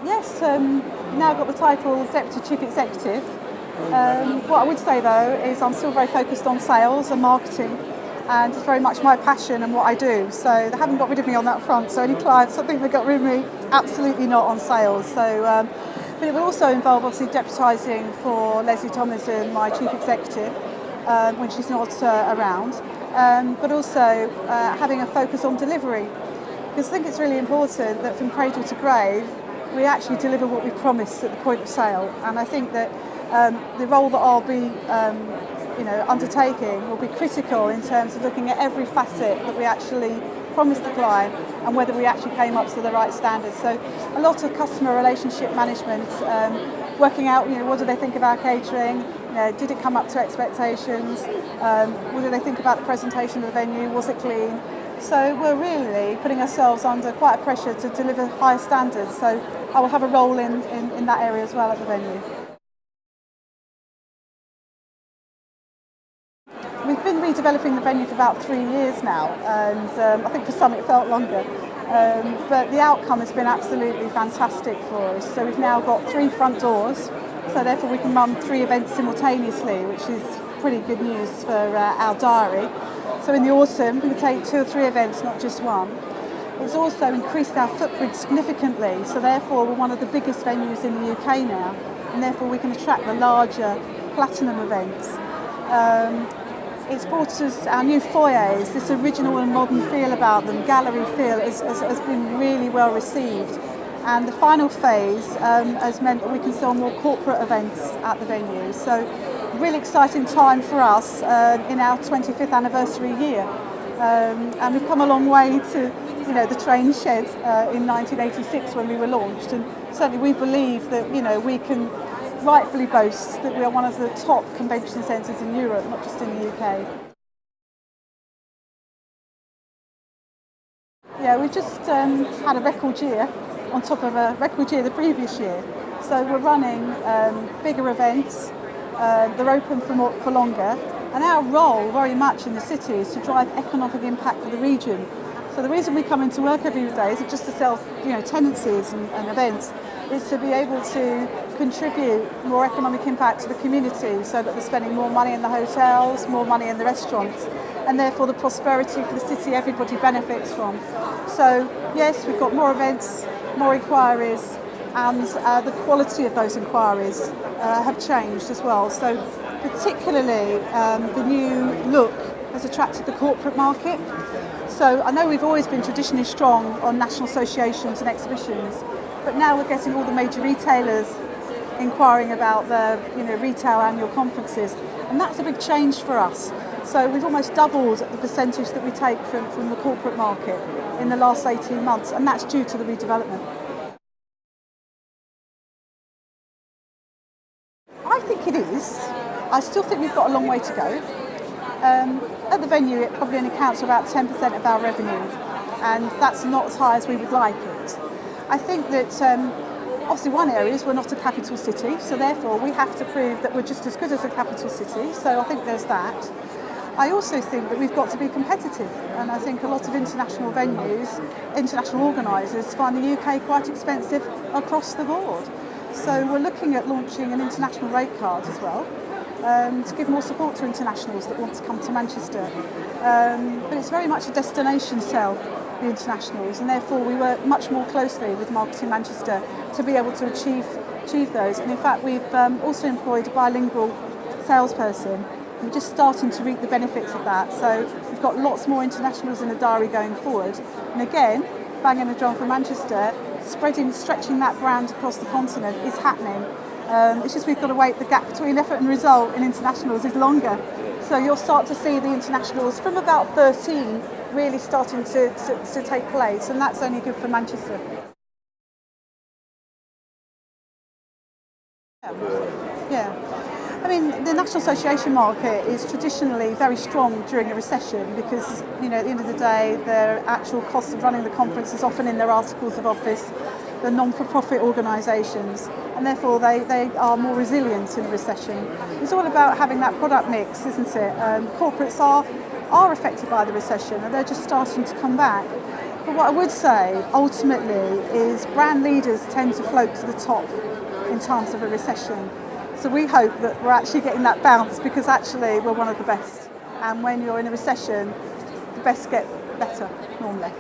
Yes, now I've got the title Deputy Chief Executive. What I would say though is I'm still very focused on sales and marketing, and it's very much my passion and what I do. So they haven't got rid of me on that front. So any clients that think they got rid of me, absolutely not on sales. So, but it will also involve obviously deputising for Leslie Tomlinson, my Chief Executive, when she's not around, but also having a focus on delivery. Because I think it's really important that from cradle to grave, we actually deliver what we promise at the point of sale. And I think that the role that I'll be undertaking will be critical in terms of looking at every facet that we actually promise the client and whether we actually came up to the right standards. So a lot of customer relationship management, working out what do they think of our catering, did it come up to expectations, what do they think about the presentation of the venue, was it clean? So we're really putting ourselves under quite a pressure to deliver higher standards. So I will have a role in that area as well at the venue. We've been redeveloping the venue for about 3 years now, and I think for some it felt longer. But the outcome has been absolutely fantastic for us. So we've now got 3 front doors, so therefore we can run 3 events simultaneously, which is pretty good news for our diary. So in the autumn, we can take 2 or 3 events, not just one. It's also increased our footprint significantly, so therefore we're one of the biggest venues in the UK now, and therefore we can attract the larger platinum events. It's brought us our new foyers, this original and modern feel about them, gallery feel, has been really well received. And the final phase has meant that we can sell more corporate events at the venue. So really exciting time for us in our 25th anniversary year. And we've come a long way to the train shed in 1986 when we were launched. And certainly we believe that we can rightfully boast that we are one of the top convention centres in Europe, not just in the UK. Yeah, we've just had a record year on top of a record year the previous year. So we're running bigger events, they're open for longer, and our role very much in the city is to drive economic impact for the region. So the reason we come into work every day isn't just to sell tenancies and events, it's to be able to contribute more economic impact to the community so that they're spending more money in the hotels, more money in the restaurants, and therefore the prosperity for the city everybody benefits from. So yes, we've got more events, more inquiries, and the quality of those inquiries have changed as well. So particularly the new look has attracted the corporate market. So I know we've always been traditionally strong on national associations and exhibitions, but now we're getting all the major retailers inquiring about the retail annual conferences, and that's a big change for us. So we've almost doubled the percentage that we take from the corporate market in the last 18 months, and that's due to the redevelopment. I think it is. I still think we've got a long way to go. At the venue, it probably only counts for about 10% of our revenue, and that's not as high as we would like it. I think that obviously one area is we're not a capital city, so therefore we have to prove that we're just as good as a capital city, so I think there's that. I also think that we've got to be competitive, and I think a lot of international venues, international organisers find the UK quite expensive across the board. So we're looking at launching an international rate card as well, to give more support to internationals that want to come to Manchester. But it's very much a destination sell, the internationals, and therefore we work much more closely with Marketing Manchester to be able to achieve those. And in fact, we've also employed a bilingual salesperson. We're just starting to reap the benefits of that. So we've got lots more internationals in the diary going forward. And again, banging the drum for Manchester, stretching that brand across the continent is happening. It's just we've got to wait. The gap between effort and result in internationals is longer. So you'll start to see the internationals from about 13 really starting to take place, and that's only good for Manchester. Yeah. I mean, the National Association market is traditionally very strong during a recession because, at the end of the day, their actual cost of running the conference is often in their articles of office. The non-for-profit organisations, and therefore they are more resilient in a recession. It's all about having that product mix, isn't it? Corporates are affected by the recession and they're just starting to come back. But what I would say ultimately is brand leaders tend to float to the top in times of a recession. So we hope that we're actually getting that bounce because actually we're one of the best. And when you're in a recession, the best get better normally.